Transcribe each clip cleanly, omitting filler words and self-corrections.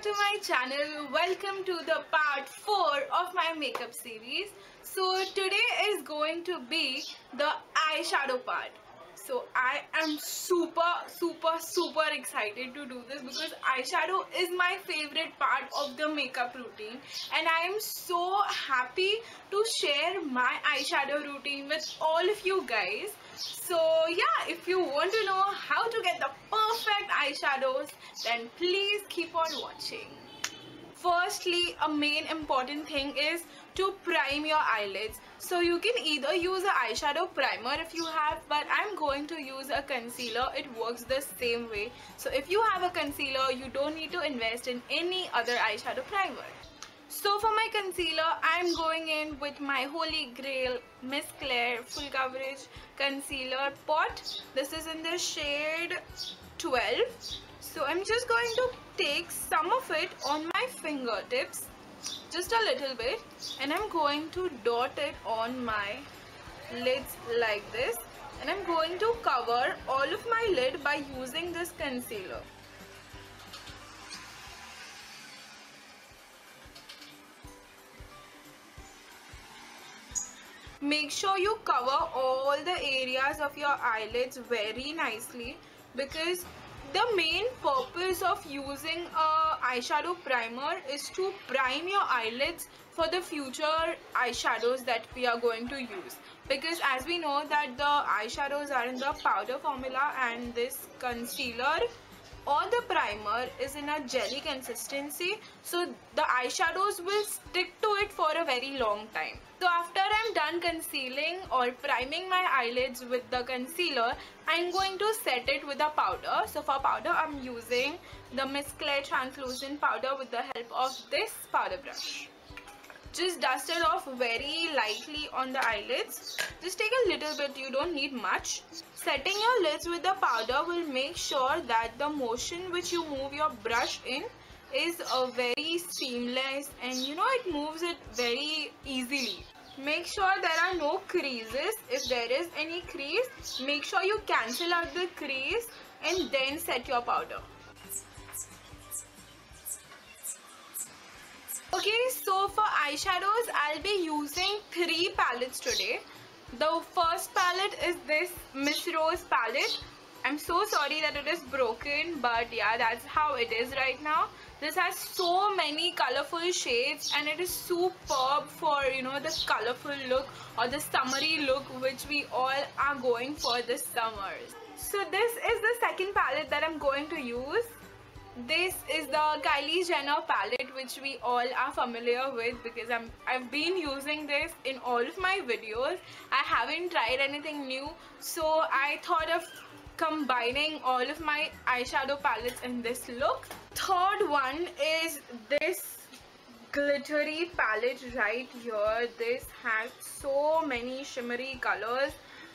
to my channel. Welcome to the part 4 of my makeup series. So today is going to be the eyeshadow part. So I am super excited to do this because eyeshadow is my favorite part of the makeup routine, and I am so happy to share my eyeshadow routine with all of you guys. So yeah, if you want to know how to get the perfect eyeshadows, then please keep on watching. Firstly, a main important thing is to prime your eyelids. So you can either use an eyeshadow primer if you have, but I'm going to use a concealer. It works the same way. So if you have a concealer, you don't need to invest in any other eyeshadow primer. So for my concealer, I'm going in with my Holy Grail Miss Claire Full Coverage Concealer Pot. This is in the shade 12. So I'm just going to take some of it on my fingertips, just a little bit, and I'm going to dot it on my lids like this, and I'm going to cover all of my lid by using this concealer. Make sure you cover all the areas of your eyelids very nicely, because the main purpose of using a eyeshadow primer is to prime your eyelids for the future eyeshadows that we are going to use. Because as we know that the eyeshadows are in the powder formula, and this concealer or the primer is in a jelly consistency, so the eyeshadows will stick to it for a very long time. So after I'm done concealing or priming my eyelids with the concealer, I'm going to set it with a powder. So for powder, I'm using the Miss Claire translucent powder with the help of this powder brush. Just dust it off very lightly on the eyelids. Just take a little bit, you don't need much. Setting your lids with the powder will make sure that the motion which you move your brush in is very seamless, and it moves it very easily. Make sure there are no creases. If there is any crease, make sure you cancel out the crease and then set your powder. Okay, so for eyeshadows, I'll be using 3 palettes today. The first palette is this Miss Rose palette. I'm so sorry that it is broken, but yeah, that's how it is right now. This has so many colorful shades, and it is superb for the colorful look or the summery look which we all are going for this summer. So this is the second palette that I'm going to use. This is the Kylie Jenner palette, which we all are familiar with because I've been using this in all of my videos. I haven't tried anything new, so I thought of combining all of my eyeshadow palettes in this look. Third one is this glittery palette right here. This has so many shimmery colors,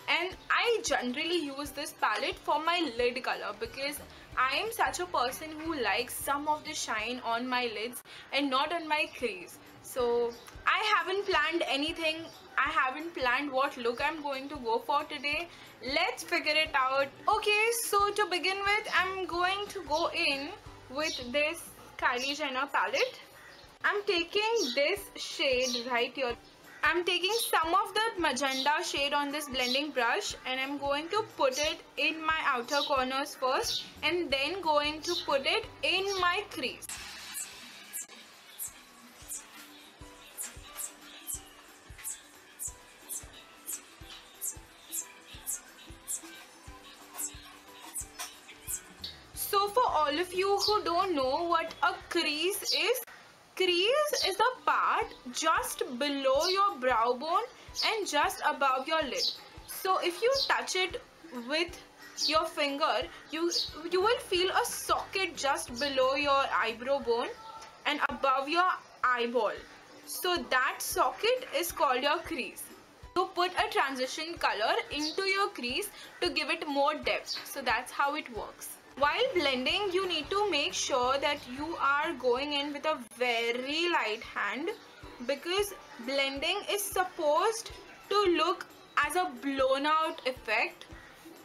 and I generally use this palette for my lid color because I am such a person who likes some of the shine on my lids and not on my crease. So I haven't planned anything. I haven't planned what look I'm going to go for today. Let's figure it out. Okay, so to begin with, I'm going to go in with this Kylie Jenner palette. I'm taking this shade right here. I'm taking some of the magenta shade on this blending brush, and I'm going to put it in my outer corners first, and then going to put it in my crease. So for all of you who don't know what a crease is the part just below your brow bone and just above your lid. So if you touch it with your finger, you will feel a socket just below your eyebrow bone and above your eyeball. So that socket is called your crease. You put a transition color into your crease to give it more depth. So that's how it works. While blending, you need to make sure that you are going in with a very light hand, because blending is supposed to look as a blown out effect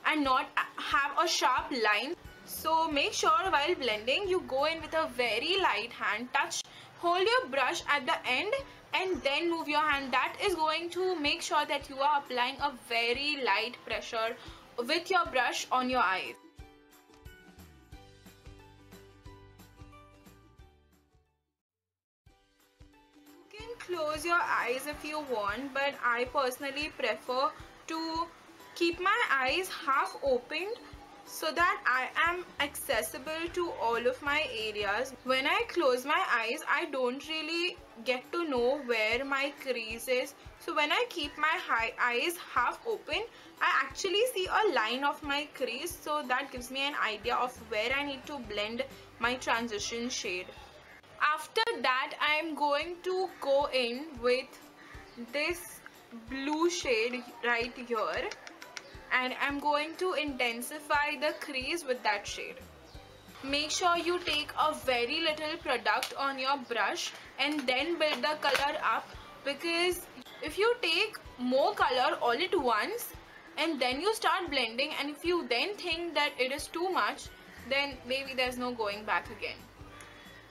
and not have a sharp line. So make sure while blending you go in with a very light hand touch. Hold your brush at the end and then move your hand. That is going to make sure that you are applying a very light pressure with your brush on your eyes. You can close your eyes if you want, but I personally prefer to keep my eyes half opened so that I am accessible to all of my areas. When I close my eyes, I don't really get to know where my crease is. So when I keep my eyes half open, I actually see a line of my crease, so that gives me an idea of where I need to blend my transition shade. After that, I am going to go in with this blue shade right here, and I'm going to intensify the crease with that shade. Make sure you take a very little product on your brush and then build the color up, because if you take more color all at once and then you start blending, and if you then think that it is too much, then maybe there's no going back again.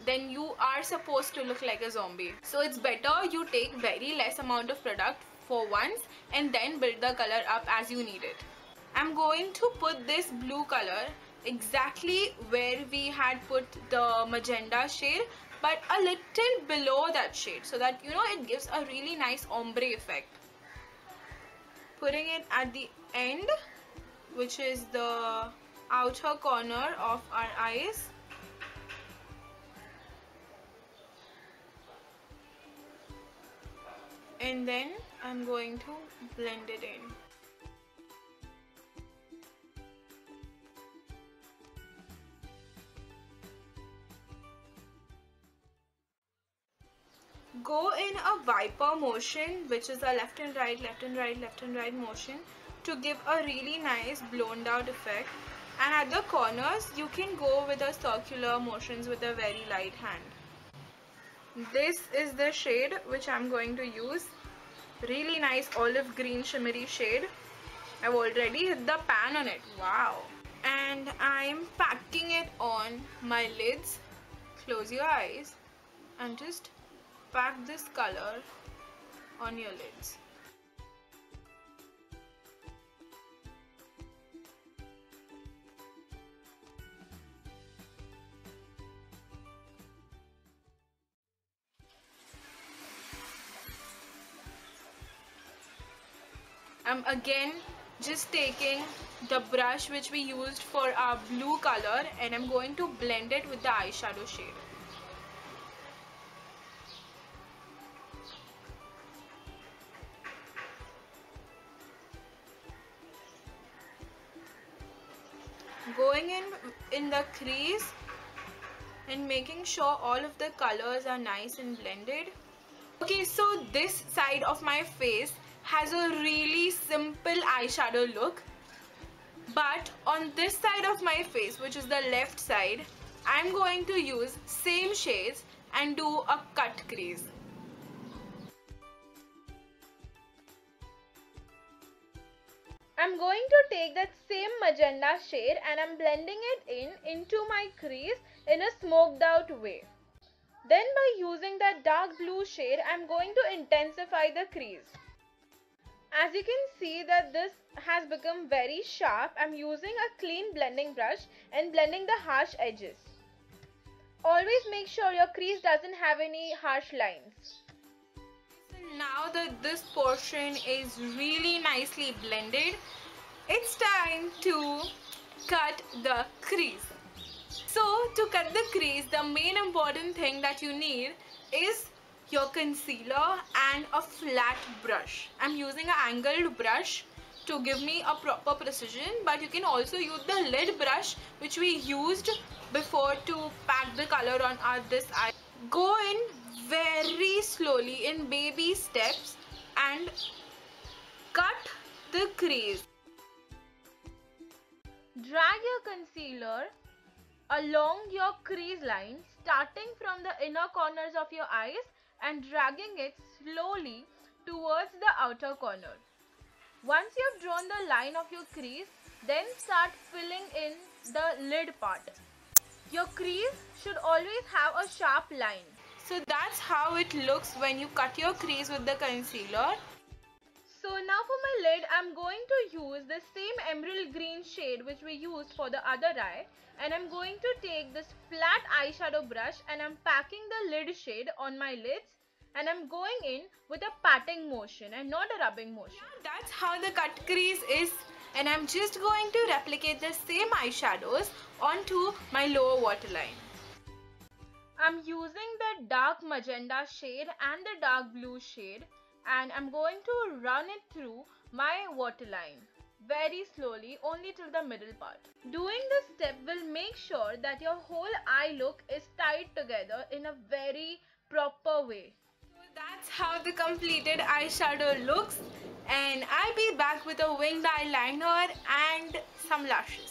Then you are supposed to look like a zombie. So it's better you take very less amount of product for once and then build the color up as you need it. I'm going to put this blue color exactly where we had put the magenta shade, but a little below that shade, so that it gives a really nice ombre effect. Putting it at the end, which is the outer corner of our eyes. And then I'm going to blend it in. Go in a viper motion, which is a left and right, left and right, left and right motion, to give a really nice blown out effect. And at the corners, you can go with a circular motions with a very light hand. This is the shade which I'm going to use. Really nice olive green shimmery shade. I've already hit the pan on it. Wow. And I'm packing it on my lids. Close your eyes and just pack this color on your lids. I'm again just taking the brush which we used for our blue color, and I'm going to blend it with the eyeshadow shade. Going in the crease and making sure all of the colors are nice and blended. Okay, so this side of my face has a really simple eyeshadow look, but on this side of my face, which is the left side, I'm going to use same shades and do a cut crease. I'm going to take that same magenta shade and I'm blending it into my crease in a smoked out way. Then by using that dark blue shade, I'm going to intensify the crease. As you can see that this has become very sharp, I'm using a clean blending brush and blending the harsh edges. Always make sure your crease doesn't have any harsh lines. Now that this portion is really nicely blended, it's time to cut the crease. So to cut the crease, the main important thing that you need is your concealer and a flat brush. I'm using an angled brush to give me a proper precision, but you can also use the lid brush which we used before to pack the color on this eye. Go in very slowly in baby steps and cut the crease. Drag your concealer along your crease line, starting from the inner corners of your eyes and dragging it slowly towards the outer corner. Once you have drawn the line of your crease, then start filling in the lid part. Your crease should always have a sharp line. So that's how it looks when you cut your crease with the concealer. So now for my lid, I'm going to use the same emerald green shade which we used for the other eye. And I'm going to take this flat eyeshadow brush and I'm packing the lid shade on my lids. And I'm going in with a patting motion and not a rubbing motion. Yeah, that's how the cut crease is. And I'm just going to replicate the same eyeshadows onto my lower waterline. I'm using the dark magenta shade and the dark blue shade, and I'm going to run it through my waterline very slowly, only till the middle part. Doing this step will make sure that your whole eye look is tied together in a very proper way. So that's how the completed eyeshadow looks, and I'll be back with a winged eyeliner and some lashes.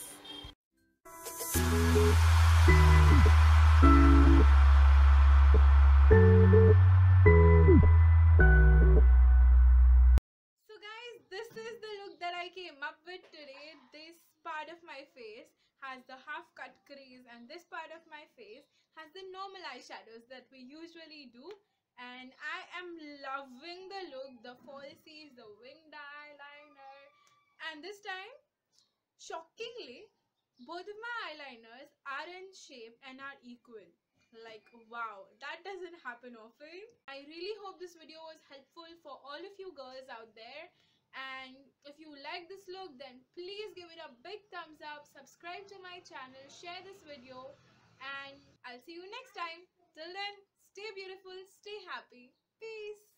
This is the look that I came up with today. This part of my face has the half cut crease and this part of my face has the normal eyeshadows that we usually do, and I am loving the look, the falsies, the winged eyeliner, and this time, shockingly, both of my eyeliners are in shape and are equal. Like, wow, that doesn't happen often. I really hope this video was helpful for all of you girls out there. And if you like this look, then please give it a big thumbs up, subscribe to my channel, share this video, and I'll see you next time. Till then, stay beautiful, stay happy. Peace.